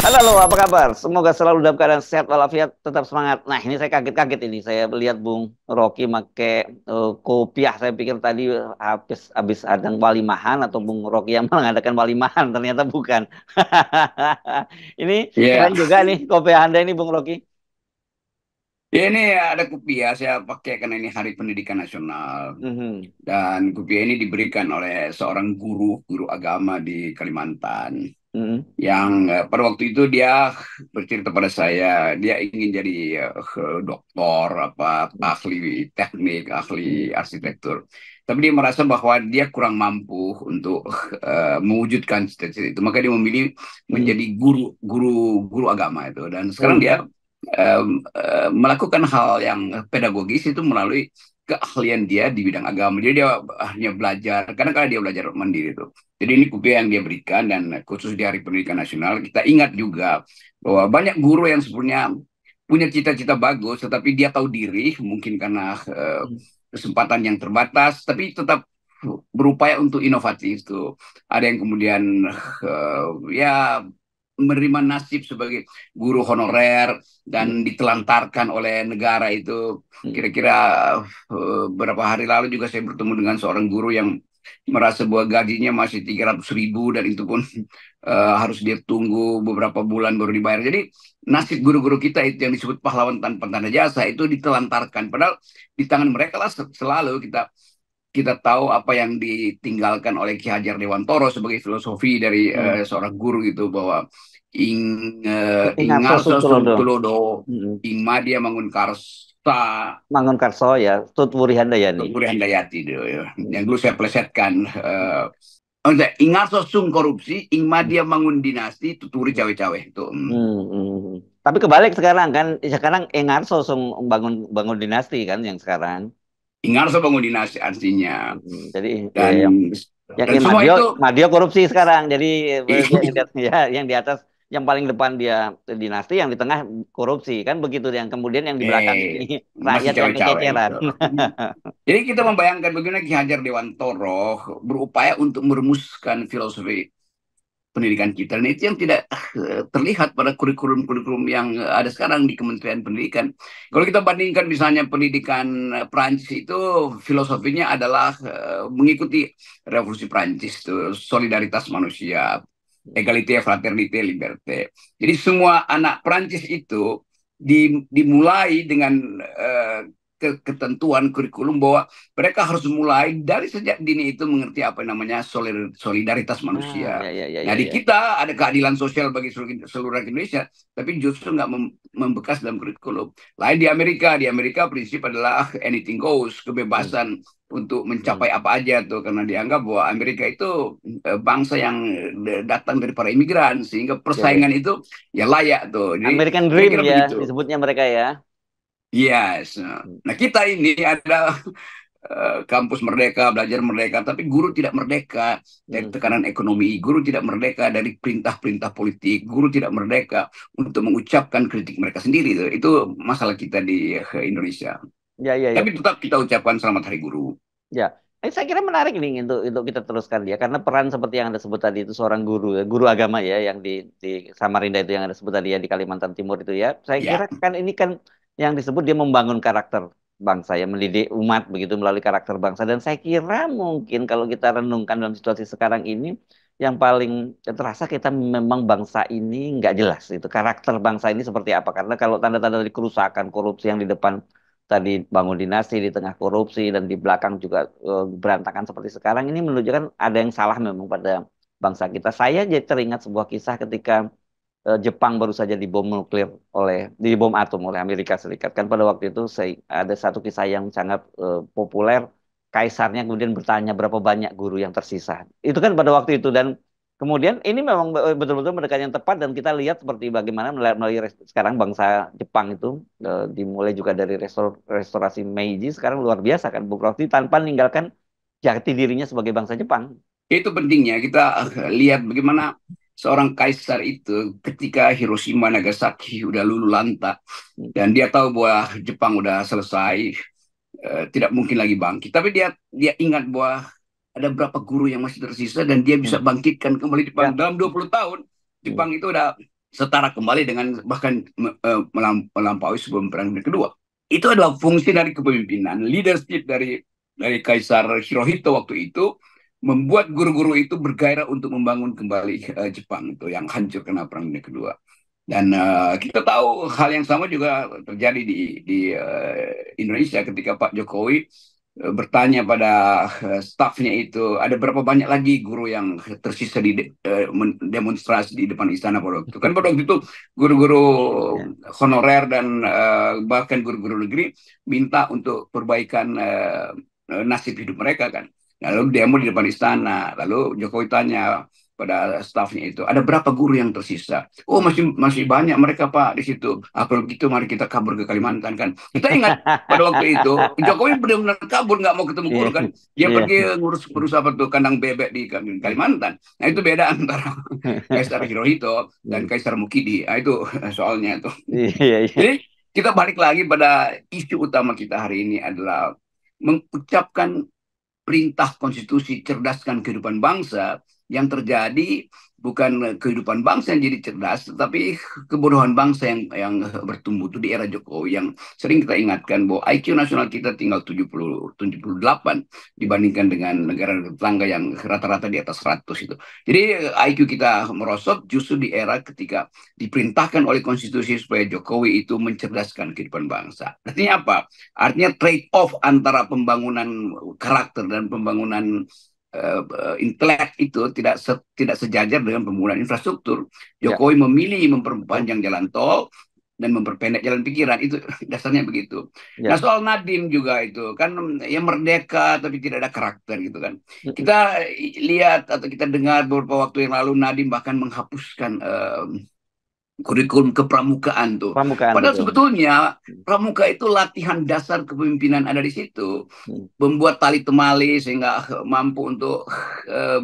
Halo, apa kabar? Semoga selalu dalam keadaan sehat walafiat, tetap semangat. Nah, ini saya kaget-kaget ini. Saya lihat Bung Rocky make kopiah. Saya pikir tadi habis ada walimahan atau Bung Rocky yang mengadakan walimahan. Ternyata bukan. Ini Ya, keren juga nih kopiah Anda ini, Bung Rocky. ini ada kupiah saya pakai karena ini Hari Pendidikan Nasional. Mhm. Dan kupiah ini diberikan oleh seorang guru agama di Kalimantan. Mhm. Yang pada waktu itu dia bercerita pada saya, dia ingin jadi doktor, ahli teknik, ahli Mhm. arsitektur. Tapi dia merasa bahwa dia kurang mampu untuk mewujudkan cita-cita itu. Maka dia memilih Mhm. menjadi guru agama itu. Dan sekarang Oh. dia melakukan hal yang pedagogis itu melalui keahlian dia di bidang agama. Jadi dia hanya belajar, kadang-kadang dia belajar mandiri itu. Jadi ini kupiah yang dia berikan dan khusus di Hari Pendidikan Nasional kita ingat juga bahwa banyak guru yang sebenarnya punya cita-cita bagus, tetapi dia tahu diri mungkin karena kesempatan yang terbatas, tapi tetap berupaya untuk inovatif tuh. Ada yang kemudian ya menerima nasib sebagai guru honorer dan Mhm. ditelantarkan oleh negara itu. Mhm. Kira-kira beberapa hari lalu juga saya bertemu dengan seorang guru yang merasa bahwa gajinya masih 300.000 dan itu pun harus dia tunggu beberapa bulan baru dibayar. Jadi nasib guru-guru kita itu yang disebut pahlawan tanpa tanda jasa itu ditelantarkan. Padahal di tangan mereka lah selalu kita kita tahu apa yang ditinggalkan oleh Ki Hajar Dewantoro sebagai filosofi dari Mhm. seorang guru gitu bahwa Ingat ingarso sung Tulodo. tulodo Mhm. ing madya mangun karsa Mangun Karso ya, Tut Wuri Handayani. Muri Handayati itu ya. Yang Mhm. dulu saya plesetkan ingarso sung korupsi ing madya mangun dinasti tuturi Mhm. cawe-cawe itu. Hmm. Tapi kebalik sekarang kan, sekarang Engarso bangun bangun dinasti kan yang sekarang. Ingarso bangun dinasti artinya Jadi ya dan yang dan ini semua Madio itu Madio korupsi sekarang. Jadi dia yang di atas, ya, yang di atas yang paling depan dia dinasti, yang di tengah korupsi kan begitu, yang kemudian yang di belakang ini masih rakyat yang cawe-cawe kececeran. itu. Jadi kita membayangkan bagaimana Ki Hajar Dewantoro berupaya untuk merumuskan filosofi pendidikan kita. Dan itu yang tidak terlihat pada kurikulum-kurikulum yang ada sekarang di Kementerian Pendidikan. Kalau kita bandingkan misalnya pendidikan Prancis itu filosofinya adalah mengikuti revolusi Prancis itu solidaritas manusia, egalite, fraternite, liberté. Jadi semua anak Prancis itu dimulai dengan ketentuan kurikulum bahwa mereka harus mulai dari sejak dini itu mengerti apa yang namanya solidaritas Ah, manusia. ya, ya, ya, Nah ya, di ya. kita ada keadilan sosial bagi seluruh rakyat Indonesia, tapi justru nggak membekas dalam kurikulum. Lain di Amerika prinsip adalah anything goes, Hmm. kebebasan untuk Hmm. mencapai apa aja tuh karena dianggap bahwa Amerika itu bangsa yang datang dari para imigran sehingga Ya, ya. persaingan itu ya layak tuh. Jadi American Dream kira-kira ya begitu. disebutnya mereka ya. Yes. Hmm. Nah kita ini ada kampus merdeka, belajar merdeka, tapi guru tidak merdeka dari Hmm. tekanan ekonomi, guru tidak merdeka dari perintah-perintah politik, guru tidak merdeka untuk mengucapkan kritik mereka sendiri. Itu masalah kita di Indonesia. Ya, ya, ya. Tapi tetap kita ucapkan selamat Hari Guru. Ya, saya kira menarik nih untuk kita teruskan ya, karena peran seperti yang anda sebut tadi itu seorang guru, ya, guru agama ya, yang di Samarinda itu yang anda sebut tadi ya, di Kalimantan Timur itu ya. Saya kira Ya, kan ini kan yang disebut dia membangun karakter bangsa ya, mendidik umat begitu melalui karakter bangsa. Dan saya kira mungkin kalau kita renungkan dalam situasi sekarang ini, yang paling terasa kita memang bangsa ini nggak jelas itu karakter bangsa ini seperti apa. Karena kalau tanda-tanda dari kerusakan, korupsi yang di depan tadi bangun dinasti di tengah korupsi dan di belakang juga berantakan seperti sekarang ini menunjukkan ada yang salah memang pada bangsa kita. Saya jadi teringat sebuah kisah ketika Jepang baru saja dibom nuklir dibom atom oleh Amerika Serikat. Kan pada waktu itu ada satu kisah yang sangat populer. Kaisarnya kemudian bertanya berapa banyak guru yang tersisa. Itu kan pada waktu itu, dan kemudian ini memang betul-betul pendekatan yang tepat, dan kita lihat seperti bagaimana melalui sekarang bangsa Jepang itu dimulai juga dari restorasi Meiji, sekarang luar biasa kan Bung Rocky, tanpa meninggalkan jati dirinya sebagai bangsa Jepang. itu pentingnya kita lihat bagaimana seorang kaisar itu ketika Hiroshima Nagasaki udah luluh lantak dan dia tahu bahwa Jepang udah selesai, tidak mungkin lagi bangkit. Tapi dia dia ingat bahwa ada berapa guru yang masih tersisa dan dia bisa Hmm. bangkitkan kembali Jepang Ya. dalam 20 tahun. Hmm. Jepang itu udah setara kembali dengan bahkan melampaui sebelum Perang Dunia Kedua. Itu adalah fungsi dari kepemimpinan, leadership dari Kaisar Hirohito waktu itu, membuat guru-guru itu bergairah untuk membangun kembali Jepang itu yang hancur karena Perang Dunia Kedua. Dan kita tahu hal yang sama juga terjadi di Indonesia ketika Pak Jokowi bertanya pada stafnya itu ada berapa banyak lagi guru yang tersisa demonstrasi di depan istana pada waktu itu. Kan pada waktu itu guru-guru Ya. honorer dan bahkan guru-guru negeri minta untuk perbaikan nasib hidup mereka kan. Lalu demo di depan istana. Lalu Jokowi tanya pada stafnya itu, ada berapa guru yang tersisa? Oh, masih masih banyak mereka Pak di situ. Kalau begitu mari kita kabur ke Kalimantan kan. Kita ingat pada waktu itu Jokowi benar-benar kabur nggak mau ketemu Iya, guru kan. Dia iya, pergi ngurus apa tuh kandang bebek di Kalimantan. Nah itu beda antara Kaisar Hirohito dan Kaisar Mukidi. Nah, itu soalnya itu. iya, iya, Jadi kita balik lagi pada isu utama kita hari ini adalah mengucapkan perintah konstitusi cerdaskan kehidupan bangsa. Yang terjadi bukan kehidupan bangsa yang jadi cerdas, tetapi kebodohan bangsa yang bertumbuh itu di era Jokowi, yang sering kita ingatkan bahwa IQ nasional kita tinggal 78 dibandingkan dengan negara tetangga yang rata-rata di atas 100 itu. Jadi IQ kita merosot justru di era ketika diperintahkan oleh konstitusi supaya Jokowi itu mencerdaskan kehidupan bangsa. Artinya apa? Artinya trade off antara pembangunan karakter dan pembangunan intelek itu tidak sejajar dengan pembangunan infrastruktur. ya, Jokowi memilih betul, memperpanjang jalan tol dan memperpendek jalan pikiran, itu dasarnya begitu. Nah ya. soal Nadiem juga itu kan yang merdeka tapi tidak ada karakter gitu kan. Mm-mm. Kita lihat atau kita dengar beberapa waktu yang lalu Nadiem bahkan menghapuskan kurikulum kepramukaan tuh. Pramukaan Padahal betul. sebetulnya pramuka itu latihan dasar kepemimpinan ada di situ. Mm. Membuat tali temali sehingga mampu untuk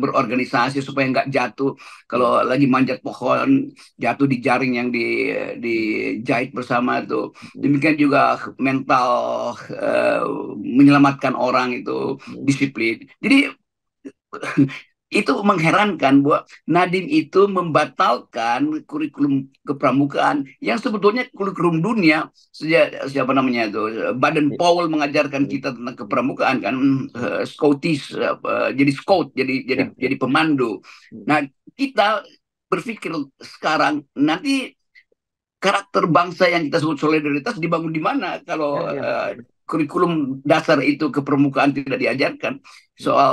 berorganisasi supaya nggak jatuh. Mm. Kalau lagi manjat pohon, jatuh di jaring yang dijahit bersama tuh. Mm. Demikian juga mental menyelamatkan orang itu Mm. disiplin. Jadi itu mengherankan bahwa Nadiem itu membatalkan kurikulum kepramukaan yang sebetulnya kurikulum dunia. Sejak siapa namanya itu Baden Powell mengajarkan Mm. kita tentang kepramukaan kan, Mm. Scoutis, jadi scout, Ya, ya. jadi pemandu. Mm. Nah kita berpikir sekarang nanti karakter bangsa yang kita sebut solidaritas dibangun di mana kalau Ya, ya. kurikulum dasar itu ke permukaan tidak diajarkan Mm. soal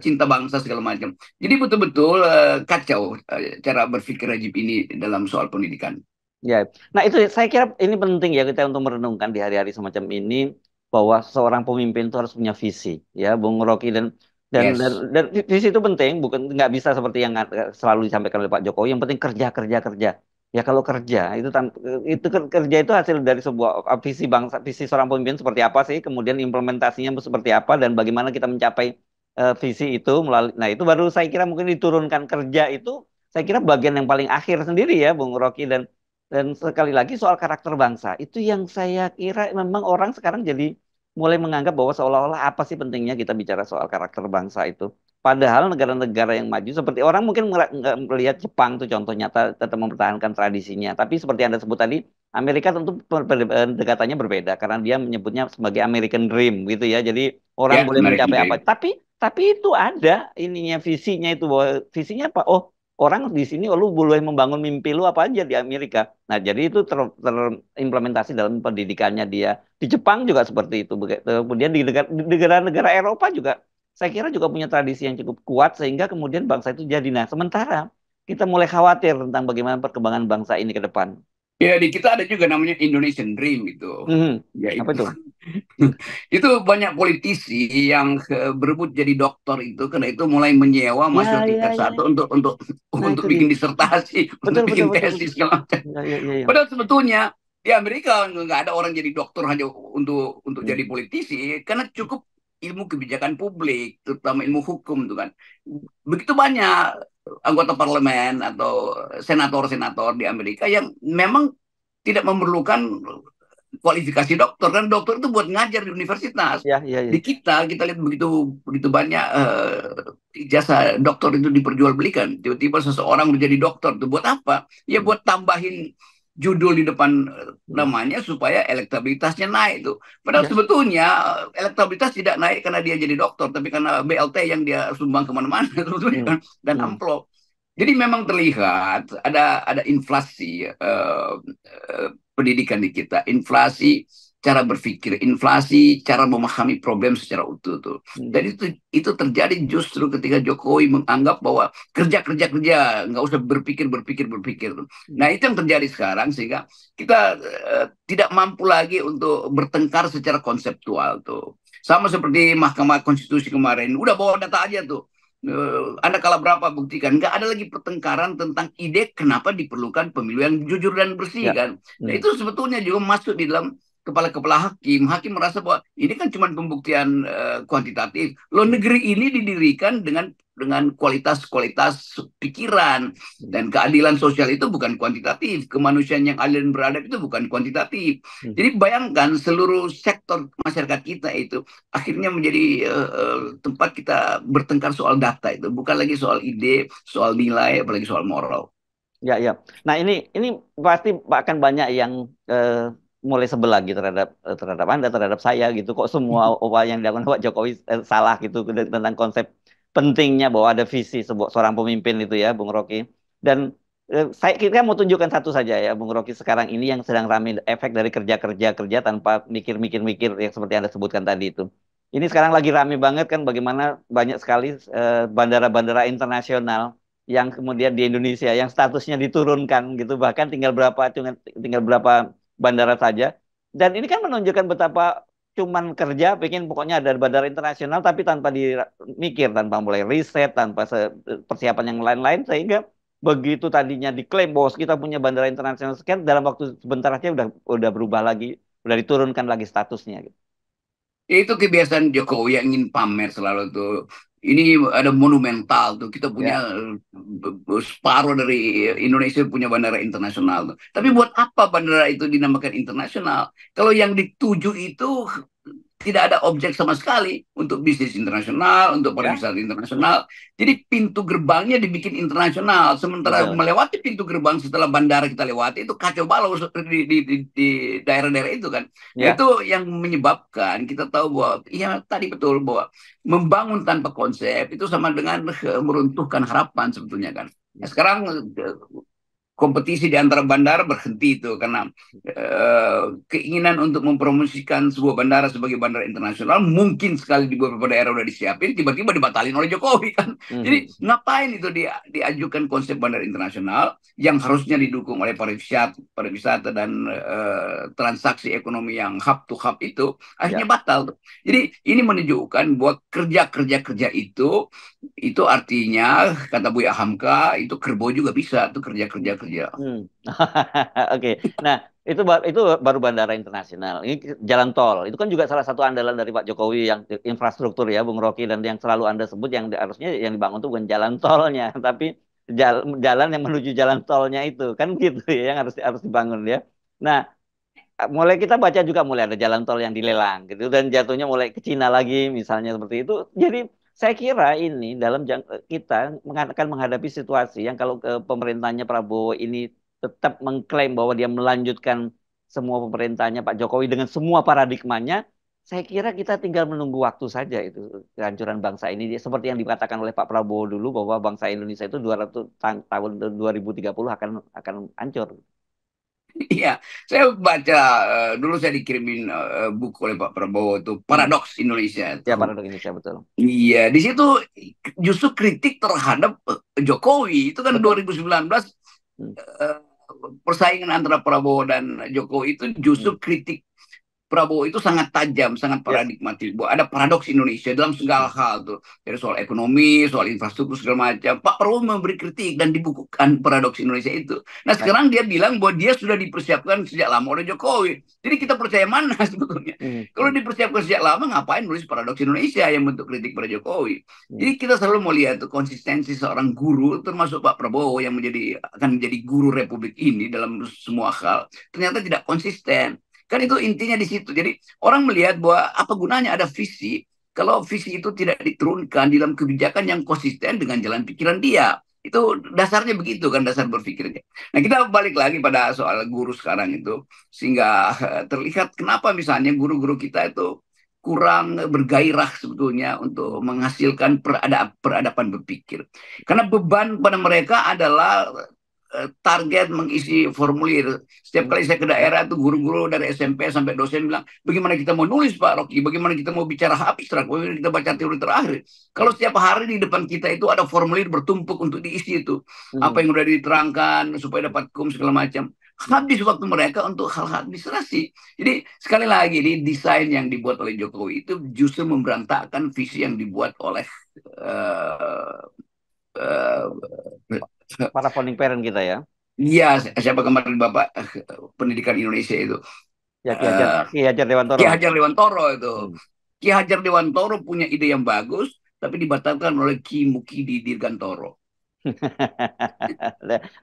cinta bangsa segala macam. Jadi betul-betul kacau cara berpikir Rajib ini dalam soal pendidikan. Ya, nah itu saya kira ini penting ya kita untuk merenungkan di hari-hari semacam ini bahwa seorang pemimpin itu harus punya visi, ya, Bung Rocky Yes. dan visi itu penting, bukan nggak bisa seperti yang selalu disampaikan oleh Pak Jokowi. Yang penting kerja kerja kerja. Ya kalau kerja kerja itu hasil dari sebuah visi bangsa, visi seorang pemimpin seperti apa sih, kemudian implementasinya seperti apa dan bagaimana kita mencapai visi itu melalui. Nah itu baru saya kira mungkin diturunkan kerja itu. Saya kira bagian yang paling akhir sendiri ya, Bung Rocky dan sekali lagi soal karakter bangsa, itu yang saya kira memang orang sekarang jadi mulai menganggap bahwa seolah-olah apa sih pentingnya kita bicara soal karakter bangsa itu. Padahal negara-negara yang maju seperti orang mungkin nggak melihat Jepang tuh contoh nyata tetap mempertahankan tradisinya. Tapi seperti Anda sebut tadi, Amerika tentu pendekatannya berbeda karena dia menyebutnya sebagai American Dream gitu ya. Jadi orang Ya, boleh American mencapai apa. Dream. Tapi itu ada ininya visinya itu bahwa visinya apa? Oh, orang di sini oh, lu boleh membangun mimpi lu apa aja di Amerika. Nah, jadi itu terimplementasi dalam pendidikannya dia. Di Jepang juga seperti itu. Kemudian di negara-negara Eropa juga, saya kira juga punya tradisi yang cukup kuat sehingga kemudian bangsa itu jadi. Nah, sementara kita mulai khawatir tentang bagaimana perkembangan bangsa ini ke depan. Ya, di kita ada juga namanya Indonesian Dream itu. Mhm. Ya Apa itu. itu? Itu banyak politisi yang berebut jadi dokter itu karena itu mulai menyewa mahasiswa Ya, ya, tingkat ya, satu ya. Nah, untuk itu dia. bikin disertasi, Betul, untuk betul, bikin betul, tesis betul. segala macam. Ya, ya, ya, ya. Padahal sebetulnya di Amerika nggak ada orang jadi dokter hanya untuk jadi Hmm. politisi, karena cukup ilmu kebijakan publik, terutama ilmu hukum tuh kan. Begitu banyak anggota parlemen atau senator-senator di Amerika yang memang tidak memerlukan kualifikasi dokter, dan dokter itu buat ngajar di universitas. Ya, ya, Di ya. kita lihat begitu begitu banyak jasa dokter itu diperjualbelikan. Tiba-tiba seseorang menjadi dokter itu buat apa? Ya Hmm. buat tambahin judul di depan Hmm. namanya supaya elektabilitasnya naik tuh. Padahal Ya, sebetulnya elektabilitas tidak naik karena dia jadi dokter, tapi karena BLT yang dia sumbang kemana-mana sebetulnya hmm. kan, dan Hmm. amplop. Jadi memang terlihat ada inflasi pendidikan di kita, inflasi cara berpikir, inflasi cara memahami problem secara utuh tuh. Hmm. Dan itu terjadi justru ketika Jokowi menganggap bahwa kerja kerja kerja, nggak usah berpikir berpikir berpikir tuh. Hmm. Nah itu yang terjadi sekarang sehingga kita tidak mampu lagi untuk bertengkar secara konseptual tuh. Sama seperti Mahkamah Konstitusi kemarin, udah bawa data aja tuh. Anda kalah berapa buktikan, nggak ada lagi pertengkaran tentang ide kenapa diperlukan pemilu yang jujur dan bersih Ya. kan. Nah Hmm. itu sebetulnya juga masuk di dalam kepala-kepala hakim merasa bahwa ini kan cuma pembuktian kuantitatif. Loh Hmm. negeri ini didirikan dengan kualitas-kualitas pikiran, Hmm. dan keadilan sosial itu bukan kuantitatif, kemanusiaan yang adil dan beradab itu bukan kuantitatif. Hmm. Jadi bayangkan seluruh sektor masyarakat kita itu akhirnya menjadi tempat kita bertengkar soal data, itu bukan lagi soal ide, soal nilai, apalagi soal moral. Ya, ya. Nah, ini pasti akan banyak yang eh, mulai sebel lagi terhadap Anda, terhadap saya gitu. Kok semua upaya yang dilakukan Pak Jokowi salah gitu tentang konsep pentingnya bahwa ada visi sebuah seorang pemimpin itu ya, Bung Rocky. Dan kita mau tunjukkan satu saja ya, Bung Rocky sekarang ini yang sedang ramai efek dari kerja-kerja kerja tanpa mikir-mikir-mikir yang seperti Anda sebutkan tadi itu. Ini sekarang lagi ramai banget kan bagaimana banyak sekali bandara-bandara internasional yang kemudian di Indonesia yang statusnya diturunkan gitu bahkan tinggal berapa bandara saja dan ini kan menunjukkan betapa cuman kerja bikin pokoknya ada bandara internasional tapi tanpa dimikir tanpa mulai riset tanpa persiapan yang lain-lain sehingga begitu tadinya diklaim bahwa kita punya bandara internasional sekian dalam waktu sebentar aja udah berubah lagi udah diturunkan lagi statusnya gitu. Itu kebiasaan Jokowi yang ingin pamer selalu tuh. Ini ada monumental tuh. Kita punya Ya. separuh dari Indonesia punya bandara internasional tuh. Tapi Hmm. buat apa bandara itu dinamakan internasional? Kalau yang dituju itu tidak ada objek sama sekali untuk bisnis internasional, untuk Ya, pariwisata internasional. Jadi pintu gerbangnya dibikin internasional. Sementara betul. melewati pintu gerbang setelah bandara kita lewati itu kacau balau di daerah-daerah itu kan. Nah Ya. itu yang menyebabkan kita tahu bahwa ya tadi betul bahwa membangun tanpa konsep itu sama dengan meruntuhkan harapan sebetulnya kan. Nah, sekarang kompetisi di antara bandara berhenti itu karena keinginan untuk mempromosikan sebuah bandara sebagai bandara internasional mungkin sekali di beberapa daerah udah disiapin tiba-tiba dibatalin oleh Jokowi kan. Mhm. Jadi ngapain itu diajukan konsep bandara internasional yang harusnya didukung oleh pariwisata dan transaksi ekonomi yang hub to hub itu akhirnya Ya. batal tuh. Jadi ini menunjukkan bahwa kerja-kerja itu artinya kata Buya Hamka itu kerbau juga bisa tuh kerja-kerja kerja. Hmm. Oke. Nah, itu baru bandara internasional. Ini jalan tol. Itu kan juga salah satu andalan dari Pak Jokowi yang infrastruktur ya, Bung Rocky dan yang selalu Anda sebut yang harusnya yang dibangun itu bukan jalan tolnya, tapi jalan yang menuju jalan tolnya itu kan gitu ya yang harus harus dibangun ya. Nah, mulai kita baca juga mulai ada jalan tol yang dilelang gitu dan jatuhnya mulai ke Cina lagi misalnya seperti itu. Jadi saya kira ini dalam kita akan menghadapi situasi yang kalau ke pemerintahnya Prabowo ini tetap mengklaim bahwa dia melanjutkan semua pemerintahnya Pak Jokowi dengan semua paradigmanya, saya kira kita tinggal menunggu waktu saja itu kehancuran bangsa ini. Seperti yang dikatakan oleh Pak Prabowo dulu bahwa bangsa Indonesia itu 200 tahun 2030 akan hancur. Iya, saya baca dulu saya dikirimin buku oleh Pak Prabowo itu Hmm. Paradoks Indonesia itu. Ya, paradoks Indonesia betul. Iya, di situ justru kritik terhadap Jokowi itu kan Betul. 2019 Hmm. eh, persaingan antara Prabowo dan Jokowi itu justru Hmm. kritik Prabowo itu sangat tajam, sangat Ya. paradigmatik. Bahwa ada paradoks Indonesia dalam segala Hmm. hal tuh. Dari soal ekonomi, soal infrastruktur segala macam. Pak Prabowo memberi kritik dan dibukukan paradoks Indonesia itu. Nah Nah, sekarang dia bilang bahwa dia sudah dipersiapkan sejak lama oleh Jokowi. Jadi kita percaya mana sebetulnya? hmm. Kalau dipersiapkan sejak lama, ngapain nulis paradoks Indonesia yang bentuk kritik pada Jokowi? Hmm. Jadi kita selalu mau lihat tuh konsistensi seorang guru, termasuk Pak Prabowo yang akan menjadi guru Republik ini dalam semua hal. Ternyata tidak konsisten. Kan itu intinya di situ. Jadi orang melihat bahwa apa gunanya ada visi kalau visi itu tidak diturunkan dalam kebijakan yang konsisten dengan jalan pikiran dia. Itu dasarnya begitu kan dasar berpikirnya. Nah kita balik lagi pada soal guru sekarang itu. Sehingga terlihat kenapa misalnya guru-guru kita itu kurang bergairah sebetulnya untuk menghasilkan peradaban berpikir. Karena beban pada mereka adalah target mengisi formulir. Setiap kali saya ke Ya. daerah tuh guru-guru dari SMP sampai dosen bilang, bagaimana kita mau nulis Pak Rocky, bagaimana kita mau bicara abstrak, bagaimana kita baca teori terakhir. Kalau setiap hari di depan kita itu ada formulir bertumpuk untuk diisi itu. Apa Hmm. yang udah diterangkan supaya dapat kum segala macam. Habis waktu mereka untuk hal-hal administrasi. Jadi sekali lagi ini desain yang dibuat oleh Jokowi itu justru memberantakkan visi yang dibuat oleh uh, uh, Para founding parent kita ya. Iya, siapa kemarin Bapak Pendidikan Indonesia itu? Ya Eh, Ki Hajar Ki Dewantara. Hajar Dewantoro itu. Hmm. Ki Hajar Dewantoro punya ide yang bagus, tapi dibatalkan oleh Ki Mukidi Dirgantoro.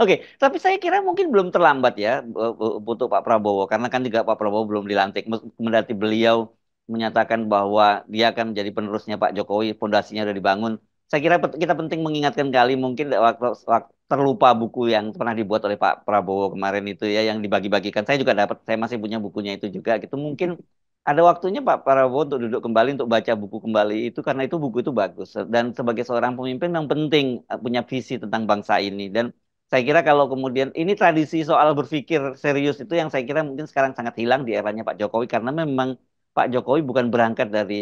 Oke, tapi saya kira mungkin belum terlambat ya untuk Pak Prabowo karena kan juga Pak Prabowo belum dilantik. Mendati beliau menyatakan bahwa dia akan menjadi penerusnya Pak Jokowi, fondasinya sudah dibangun. Saya kira kita penting mengingatkan kali mungkin waktu terlupa buku yang pernah dibuat oleh Pak Prabowo kemarin itu ya yang dibagi-bagikan. Saya juga dapat, saya masih punya bukunya itu juga gitu. Mungkin ada waktunya Pak Prabowo untuk duduk kembali untuk baca buku kembali itu karena itu buku itu bagus dan sebagai seorang pemimpin yang penting punya visi tentang bangsa ini dan saya kira kalau kemudian ini tradisi soal berpikir serius itu yang saya kira mungkin sekarang sangat hilang di eranya Pak Jokowi karena memang Pak Jokowi bukan berangkat dari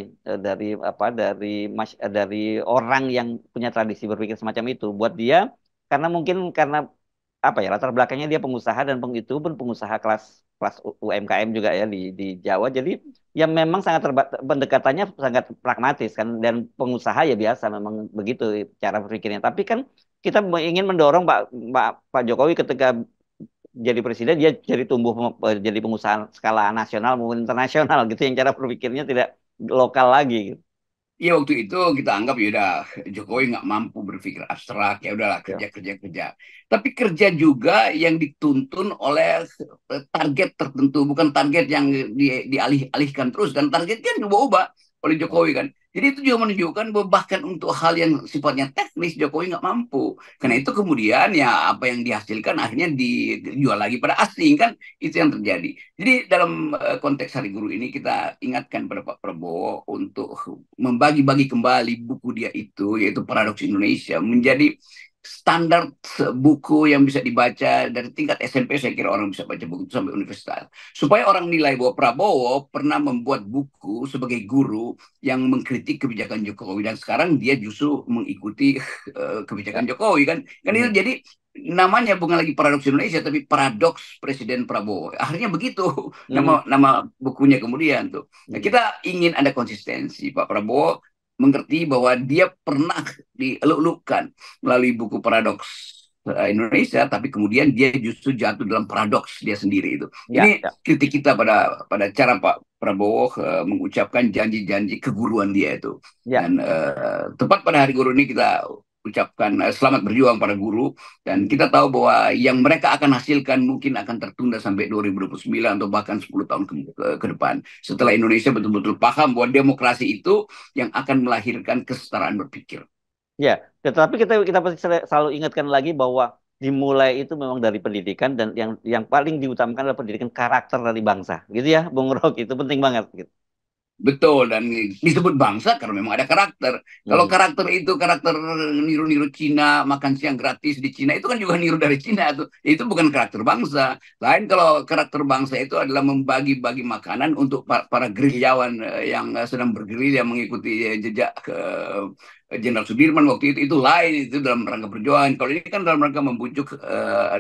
apa dari orang yang punya tradisi berpikir semacam itu buat dia karena mungkin karena apa ya latar belakangnya dia pengusaha dan itu pun pengusaha kelas kelas UMKM juga ya di Jawa. Jadi ya memang sangat pendekatannya sangat pragmatis kan dan pengusaha ya biasa memang begitu cara berpikirnya. Tapi kan kita ingin mendorong Pak Jokowi ketika jadi presiden dia jadi tumbuh jadi pengusaha skala nasional maupun internasional gitu yang cara berpikirnya tidak lokal lagi gitu. Iya waktu itu kita anggap ya udah Jokowi nggak mampu berpikir abstrak ya udahlah Ya. kerja kerja kerja. Tapi kerja juga yang dituntun oleh target tertentu bukan target yang dialih-alihkan terus dan targetnya kan diubah-ubah oleh Jokowi kan. Jadi itu juga menunjukkan bahwa bahkan untuk hal yang sifatnya teknis Jokowi nggak mampu. Karena Hmm. itu kemudian ya apa yang dihasilkan akhirnya dijual lagi pada asing kan itu yang terjadi. Jadi dalam konteks Hari Guru ini kita ingatkan pada Pak Prabowo untuk membagi-bagi kembali buku dia itu, yaitu Paradoks Indonesia, menjadi standar buku yang bisa dibaca dari tingkat SMP, saya kira orang bisa baca buku itu sampai universitas. Supaya orang nilai bahwa Prabowo pernah membuat buku sebagai guru yang mengkritik kebijakan Jokowi, dan sekarang dia justru mengikuti Ya. kebijakan Jokowi, kan? Kan itu Hmm. jadi namanya bukan lagi paradoks Indonesia tapi paradoks Presiden Prabowo. Akhirnya begitu Hmm. nama nama bukunya kemudian tuh. Nah, Hmm. kita ingin ada konsistensi. Pak Prabowo mengerti bahwa dia pernah dieluk-elukkan melalui buku paradoks Indonesia, tapi kemudian dia justru jatuh dalam paradoks dia sendiri itu. Ya, Ini ya, kritik kita pada cara Pak Prabowo mengucapkan janji-janji keguruan dia itu. ya. Dan tepat pada Hari Guru ini kita ucapkan selamat berjuang para guru dan Hmm. kita tahu bahwa yang mereka akan hasilkan mungkin akan tertunda sampai 2029 atau bahkan 10 tahun ke depan setelah Hmm. Indonesia betul-betul paham bahwa demokrasi itu yang akan melahirkan kesetaraan berpikir. Ya, tetapi kita pasti selalu ingatkan lagi bahwa dimulai itu memang dari pendidikan dan yang paling diutamakan adalah pendidikan karakter dari bangsa, gitu ya, Bung Rocky itu penting banget. Gitu. Betul, dan disebut bangsa karena memang ada karakter. Kalau Hmm. karakter itu karakter niru-niru Cina, makan siang gratis di Cina, itu kan juga niru dari Cina tuh. Itu bukan karakter bangsa. Lain kalau karakter bangsa itu adalah membagi-bagi makanan untuk para gerilyawan yang sedang bergerilya mengikuti jejak Jenderal Sudirman waktu itu lain itu dalam rangka perjuangan. Kalau ini kan dalam rangka membujuk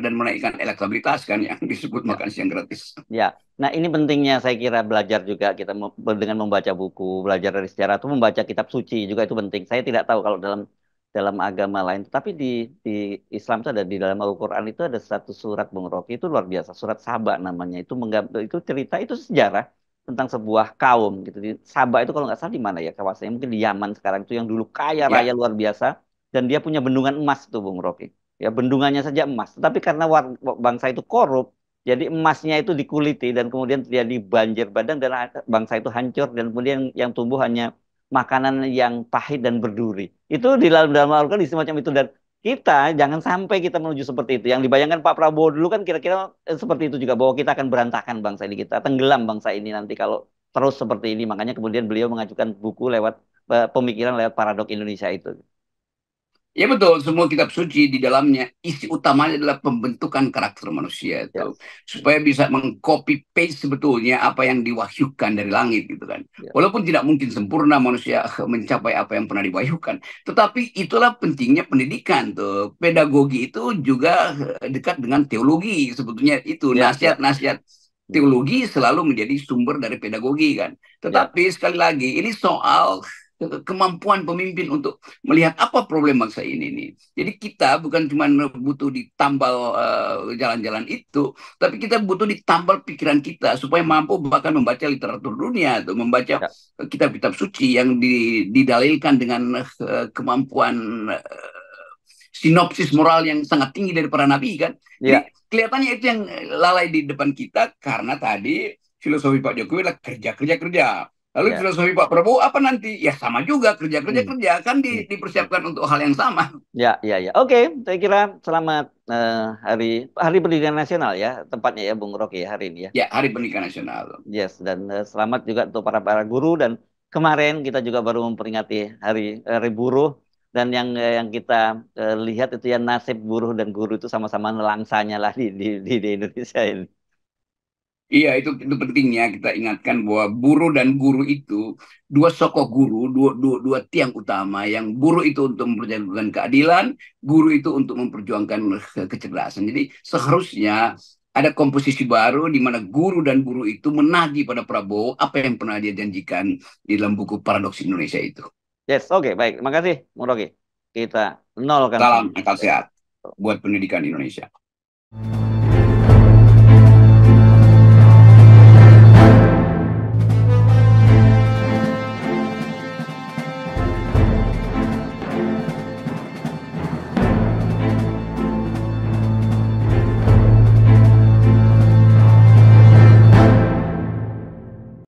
dan menaikkan elektabilitas kan yang disebut Ya, makan siang gratis. ya. Nah, ini pentingnya saya kira belajar juga kita dengan membaca buku, belajar dari sejarah itu membaca kitab suci juga itu penting. Saya tidak tahu kalau dalam dalam agama lain, tapi di Islam itu ada di dalam Al-Qur'an itu ada satu surat Bung Rocky itu luar biasa, surat Saba namanya. Itu itu cerita itu sejarah tentang sebuah kaum gitu. Di Saba itu kalau nggak salah di mana ya kawasannya mungkin di Yaman sekarang itu yang dulu kaya raya Ya, luar biasa dan dia punya bendungan emas tuh Bung Rocky. Ya bendungannya saja emas. Tetapi karena bangsa itu korup Jadi emasnya itu dikuliti dan kemudian terjadi banjir bandang dan bangsa itu hancur dan kemudian yang tumbuh hanya makanan yang pahit dan berduri. Itu di dalam Al-Quran di semacam itu dan kita jangan sampai kita menuju seperti itu. Yang dibayangkan Pak Prabowo dulu kan kira-kira seperti itu juga bahwa kita akan berantakan bangsa ini kita tenggelam bangsa ini nanti kalau terus seperti ini. Makanya kemudian beliau mengajukan buku lewat pemikiran lewat paradok Indonesia itu. Ya betul, semua kitab suci di dalamnya isi utamanya adalah pembentukan karakter manusia itu Yes. supaya bisa mengcopy paste sebetulnya apa yang diwahyukan dari langit gitu kan. Ya. Walaupun tidak mungkin sempurna manusia mencapai apa yang pernah diwahyukan, tetapi itulah pentingnya pendidikan tuh. Pedagogi itu juga dekat dengan teologi sebetulnya itu Ya, ya. nasihat-nasihat Hmm. teologi selalu menjadi sumber dari pedagogi kan. Ya. Tetapi sekali lagi ini soal kemampuan pemimpin untuk melihat apa problem bangsa ini nih. Jadi kita bukan cuma butuh ditambal jalan-jalan itu, tapi kita butuh ditambal pikiran kita supaya Hmm. mampu bahkan membaca literatur dunia atau membaca Ya. kitab-kitab suci yang didalilkan dengan kemampuan sinopsis moral yang sangat tinggi dari para nabi kan. Jadi Ya. kelihatannya itu yang lalai di depan kita karena tadi filosofi Pak Jokowi adalah kerja kerja kerja. Lalu Ya. filosofi Pak Prabowo apa nanti? Ya sama juga kerja kerja Hmm. kerja kan Hmm. Hmm. dipersiapkan untuk hal yang sama. Ya, ya, ya. Oke, saya kira selamat hari Hari Pendidikan Nasional ya, tempatnya ya Bung Rocky ya hari ini ya. Ya Hari Pendidikan Nasional. Yes, dan selamat juga untuk para para guru dan kemarin kita juga baru memperingati Hari Buruh dan yang kita lihat itu ya nasib buruh dan guru itu sama-sama nelangsanya lah di Indonesia ini. Iya, itu pentingnya kita ingatkan bahwa buruh dan guru itu dua sokok guru, dua tiang utama. Yang buruh itu untuk memperjuangkan keadilan, guru itu untuk memperjuangkan kecerdasan. Jadi seharusnya ada komposisi baru di mana guru dan buruh itu menagih pada Prabowo apa yang pernah dia janjikan di dalam buku Paradoks Indonesia itu. Yes, oke, baik. Makasih, Bung Rocky. Kita nolkan Salam semua. akal sehat buat pendidikan Indonesia.